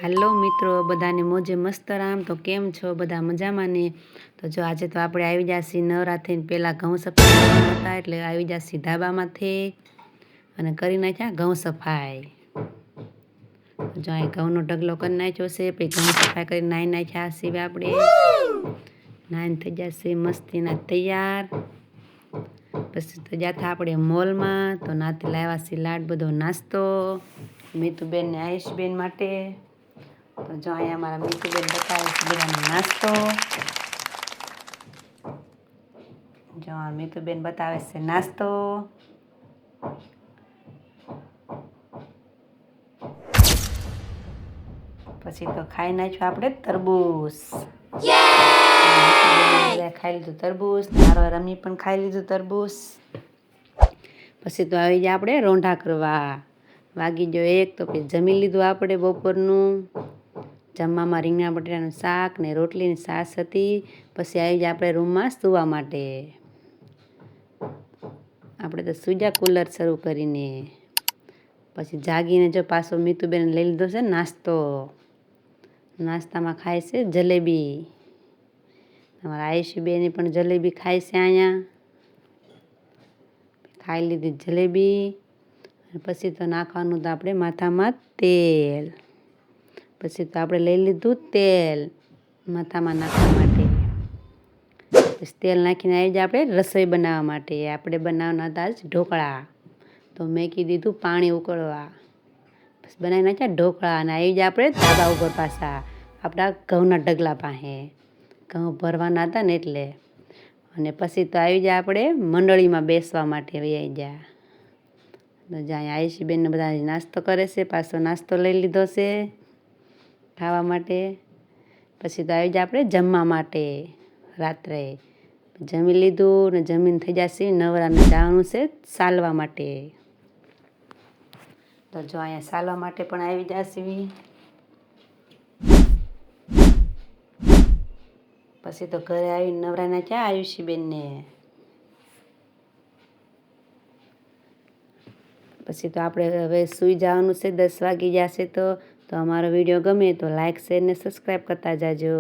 હાલો મિત્રો, બધાને મોજે મસ્ત રામ। તો કેમ છો બધા? મજામાં ને? તો જો આજે તો આપણે આવી જાસી નવરાત્રિને પહેલાં ઘઉં સફાઈ કરવાના હતા, એટલે આવી જાસી ધાબામાંથી અને કરી નાખ્યા ઘઉં સફાઈ। જો અહીં ઘઉંનો ઢગલો કરી નાખ્યો છે, પછી ઘઉં સફાઈ કરી નાહી નાખ્યા છીએ આપણે। નાહીને થઈ જશે મસ્તીના તૈયાર। પછી તો જાતા આપણે મોલમાં, તો નાથી લાવ્યા છીએ લાડ બધો નાસ્તો મીતુબેન ને આયુષબેન માટે। તો જો અહીંયા અમારા મીતુબેન બતાવે છે બધાનો નાસ્તો। જો મીતુબેન બતાવે છે નાસ્તો। પછી તો ખાઈ નાખ્યું આપણે તરબૂચ। ખાઈ લીધું તરબૂચ, મારો રમી પણ ખાઈ લીધું તરબૂચ। પછી તો આવી જાય આપણે રોંઢા કરવા। વાગી ગયો 1, તો પછી જમી લીધું આપણે બપોરનું। જમવામાં રીંગણા બટાટાનું શાક ને રોટલીની છાશ હતી। પછી આવી જાય આપણે રૂમમાં સૂવા માટે। આપણે તો સૂઈ કૂલર શરૂ કરીને। પછી જાગીને જો પાછો મીતુબેન લઈ લીધો છે નાસ્તો। નાસ્તામાં ખાય છે જલેબી। તમારા આયુષીબેન પણ જલેબી ખાય છે અહીંયા। ખાઈ લીધી જલેબી। પછી તો નાખવાનું તો આપણે માથામાં તેલ। પછી તો આપણે લઈ લીધું તેલ માથામાં નાખવા માટે। પછી તેલ નાખીને આવી જાય આપણે રસોઈ બનાવવા માટે। આપણે બનાવવાના હતા જ ઢોકળા। તો મેકી દીધું પાણી ઉકળવા। પછી બનાવી નાખ્યા ઢોકળા અને આવી જાય આપણે ધાબા ઉપર પાછા આપણા ઘઉંના ઢગલા પાસે। ઘઉં ભરવાના હતા ને એટલે। અને પછી તો આવી જાય આપણે મંડળીમાં બેસવા માટે આવી ગયા। તો જ્યાં આયુષીબેનને બધા નાસ્તો કરે છે, પાછો નાસ્તો લઈ લીધો છે ખાવા માટે। પછી તો આવી જાય આપણે જમવા માટે રાત્રે। જમી લીધું ને જમીને થઈ જશે નવરાને જવાનું છે ચાલવા માટે। તો જો અહીંયા ચાલવા માટે પણ આવી જશે। પછી તો ઘરે આવીને નવરાના ક્યાં આયુષીબેનને। પછી તો આપણે હવે સૂઈ જવાનું છે, 10 વાગી જશે। તો અમારો વિડીયો ગમે તો લાઇક શેર ને સબસ્ક્રાઈબ કરતા જાજો।